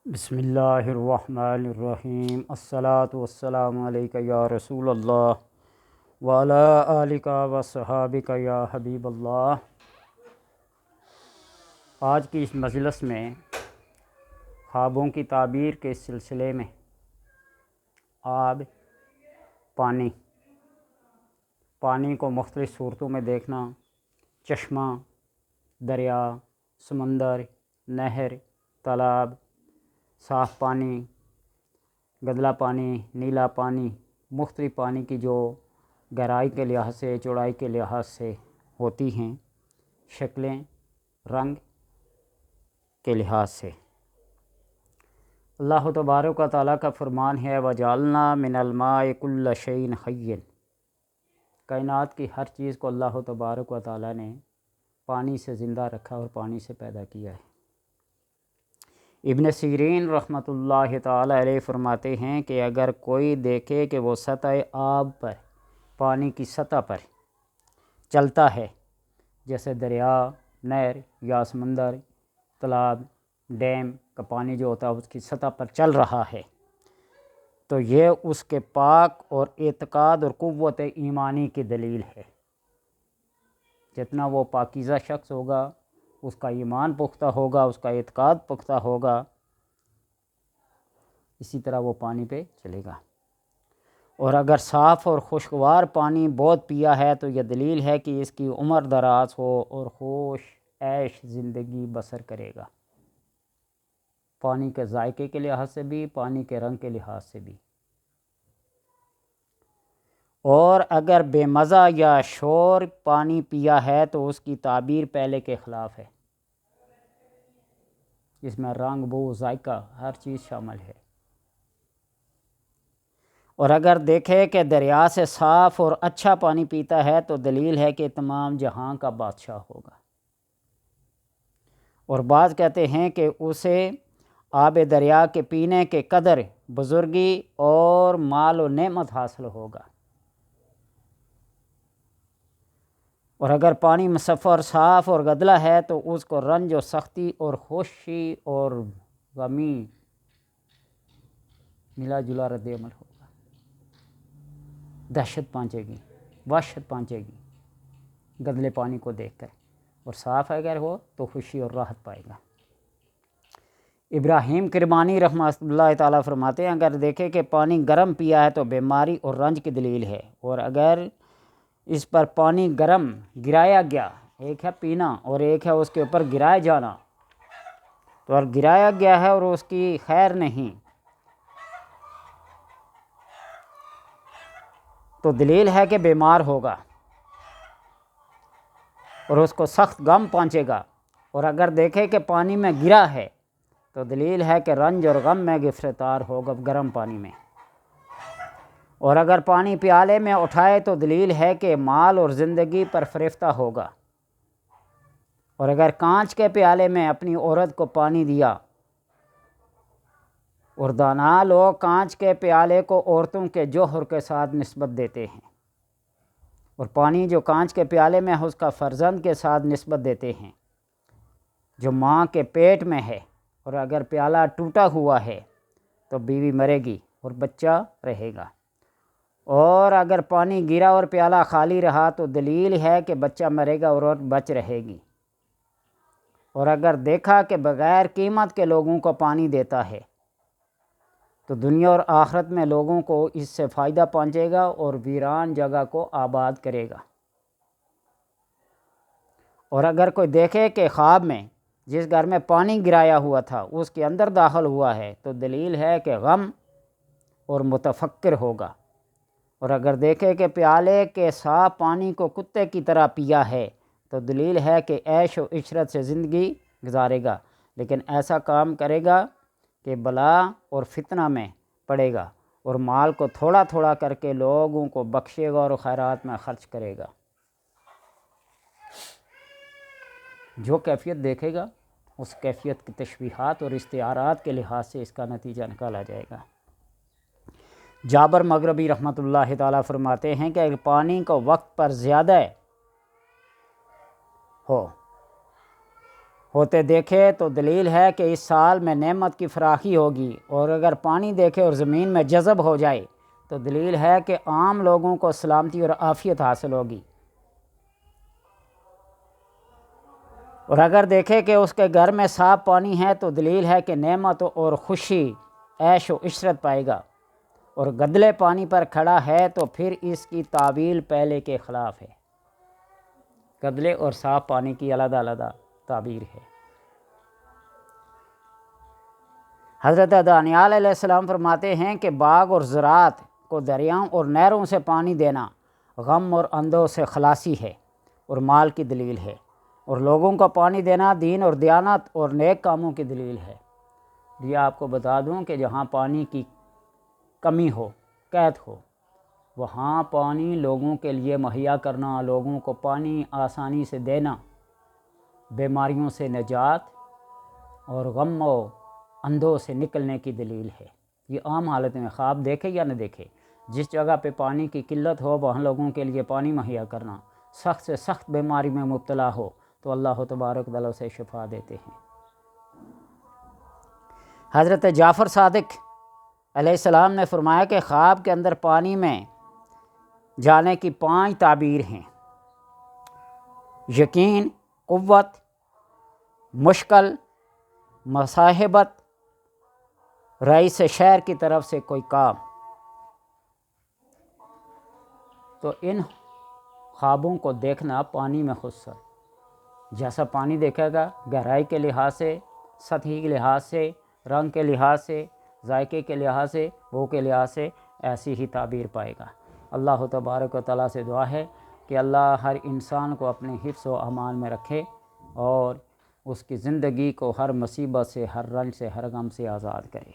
بسم اللہ الرحمن الرحیم، الصلاۃ والسلام علیک یا رسول اللہ وعلی آلک و صحابک یا حبیب اللہ۔ آج کی اس مجلس میں خوابوں کی تعبیر کے سلسلے میں آب، پانی کو مختلف صورتوں میں دیکھنا، چشمہ، دریا، سمندر، نہر، تالاب، صاف پانی، گدلا پانی، نیلا پانی، مختلف پانی کی جو گہرائی کے لحاظ سے، چوڑائی کے لحاظ سے ہوتی ہیں، شکلیں، رنگ کے لحاظ سے۔ اللہ تبارک و تعالیٰ کا فرمان ہے وَجَعَلْنَا مِنَ الْمَاءِ كُلَّ شَيْءٍ حَيٍّ۔ کائنات کی ہر چیز کو اللہ تبارک و تعالیٰ نے پانی سے زندہ رکھا اور پانی سے پیدا کیا ہے۔ ابن سیرین رحمۃ اللہ تعالیٰ علیہ فرماتے ہیں کہ اگر کوئی دیکھے کہ وہ سطح آب پر، پانی کی سطح پر چلتا ہے، جیسے دریا، نہر یا سمندر، تالاب، ڈیم کا پانی جو ہوتا ہے اس کی سطح پر چل رہا ہے، تو یہ اس کے پاک اور اعتقاد اور قوت ایمانی کی دلیل ہے۔ جتنا وہ پاکیزہ شخص ہوگا، اس کا ایمان پختہ ہوگا، اس کا اعتقاد پختہ ہوگا، اسی طرح وہ پانی پہ چلے گا۔ اور اگر صاف اور خوشگوار پانی بہت پیا ہے تو یہ دلیل ہے کہ اس کی عمر دراز ہو اور خوش عیش زندگی بسر کرے گا، پانی کے ذائقے کے لحاظ سے بھی، پانی کے رنگ کے لحاظ سے بھی۔ اور اگر بے مزہ یا شور پانی پیا ہے تو اس کی تعبیر پہلے کے خلاف ہے، جس میں رنگ، بو، ذائقہ ہر چیز شامل ہے۔ اور اگر دیکھے کہ دریا سے صاف اور اچھا پانی پیتا ہے تو دلیل ہے کہ تمام جہاں کا بادشاہ ہوگا۔ اور بعض کہتے ہیں کہ اسے آب دریا کے پینے کے قدر بزرگی اور مال و نعمت حاصل ہوگا۔ اور اگر پانی مصفى اور صاف اور گدلا ہے تو اس کو رنج و سختی اور خوشی اور غمی ملا جلا رد عمل ہوگا، دہشت پہنچے گی، وحشت پہنچے گی گدلے پانی کو دیکھ کر، اور صاف اگر ہو تو خوشی اور راحت پائے گا۔ ابراہیم کرمانی رحمۃ اللہ تعالیٰ فرماتے ہیں اگر دیکھے کہ پانی گرم پیا ہے تو بیماری اور رنج کی دلیل ہے، اور اگر اس پر پانی گرم گرایا گیا، ایک ہے پینا اور ایک ہے اس کے اوپر گرایا جانا، تو اگر گرایا گیا ہے اور اس کی خیر نہیں تو دلیل ہے کہ بیمار ہوگا اور اس کو سخت غم پہنچے گا۔ اور اگر دیکھے کہ پانی میں گرا ہے تو دلیل ہے کہ رنج اور غم میں گرفتار ہوگا گرم پانی میں۔ اور اگر پانی پیالے میں اٹھائے تو دلیل ہے کہ مال اور زندگی پر فریفتہ ہوگا۔ اور اگر کانچ کے پیالے میں اپنی عورت کو پانی دیا، اور دانا لوگ کانچ کے پیالے کو عورتوں کے جوہر کے ساتھ نسبت دیتے ہیں، اور پانی جو کانچ کے پیالے میں ہے اس کا فرزند کے ساتھ نسبت دیتے ہیں جو ماں کے پیٹ میں ہے، اور اگر پیالہ ٹوٹا ہوا ہے تو بیوی مرے گی اور بچہ رہے گا۔ اور اگر پانی گرا اور پیالہ خالی رہا تو دلیل ہے کہ بچہ مرے گا اور عورت بچ رہے گی۔ اور اگر دیکھا کہ بغیر قیمت کے لوگوں کو پانی دیتا ہے تو دنیا اور آخرت میں لوگوں کو اس سے فائدہ پہنچے گا اور ویران جگہ کو آباد کرے گا۔ اور اگر کوئی دیکھے کہ خواب میں جس گھر میں پانی گرایا ہوا تھا اس کے اندر داخل ہوا ہے تو دلیل ہے کہ غم اور متفکر ہوگا۔ اور اگر دیکھے کہ پیالے کے صاف پانی کو کتے کی طرح پیا ہے تو دلیل ہے کہ عیش و عشرت سے زندگی گزارے گا، لیکن ایسا کام کرے گا کہ بلا اور فتنہ میں پڑے گا، اور مال کو تھوڑا تھوڑا کر کے لوگوں کو بخشے گا اور خیرات میں خرچ کرے گا۔ جو کیفیت دیکھے گا اس کیفیت کی تشبیہات اور استعارات کے لحاظ سے اس کا نتیجہ نکالا جائے گا۔ جابر مغربی رحمۃ اللہ تعالیٰ فرماتے ہیں کہ اگر پانی کو وقت پر زیادہ ہو ہوتے دیکھے تو دلیل ہے کہ اس سال میں نعمت کی فراخی ہوگی، اور اگر پانی دیکھے اور زمین میں جذب ہو جائے تو دلیل ہے کہ عام لوگوں کو سلامتی اور عافیت حاصل ہوگی، اور اگر دیکھے کہ اس کے گھر میں صاف پانی ہے تو دلیل ہے کہ نعمت اور خوشی، عیش و عشرت پائے گا، اور گدلے پانی پر کھڑا ہے تو پھر اس کی تعویل پہلے کے خلاف ہے۔ گدلے اور صاف پانی کی علیحدہ علیحدہ تعبیر ہے۔ حضرت دانیال علیہ السلام فرماتے ہیں کہ باغ اور زراعت کو دریاؤں اور نہروں سے پانی دینا غم اور اندھوں سے خلاصی ہے اور مال کی دلیل ہے، اور لوگوں کو پانی دینا دین اور دیانت اور نیک کاموں کی دلیل ہے۔ یہ آپ کو بتا دوں کہ جہاں پانی کی کمی ہو، قحط ہو، وہاں پانی لوگوں کے لیے مہیا کرنا، لوگوں کو پانی آسانی سے دینا، بیماریوں سے نجات اور غم و اندھوں سے نکلنے کی دلیل ہے۔ یہ عام حالت میں خواب دیکھے یا نہ دیکھے، جس جگہ پہ پانی کی قلت ہو وہاں لوگوں کے لیے پانی مہیا کرنا، سخت سے سخت بیماری میں مبتلا ہو تو اللہ تبارک و تعالیٰ اسے شفا دیتے ہیں۔ حضرت جعفر صادق علیہ السلام نے فرمایا کہ خواب کے اندر پانی میں جانے کی 5 تعبیر ہیں: یقین، قوت، مشکل، مصاحبت، رئیس شہر کی طرف سے کوئی کام۔ تو ان خوابوں کو دیکھنا پانی میں خصوصاً جیسا پانی دیکھے گا، گہرائی کے لحاظ سے، سطحی کے لحاظ سے، رنگ کے لحاظ سے، ذائقے کے لحاظ سے، بو کے لحاظ سے ایسی ہی تعبیر پائے گا۔ اللہ تبارک و تعالیٰ سے دعا ہے کہ اللہ ہر انسان کو اپنے حفظ و امان میں رکھے اور اس کی زندگی کو ہر مصیبت سے، ہر رنج سے، ہر غم سے آزاد کرے۔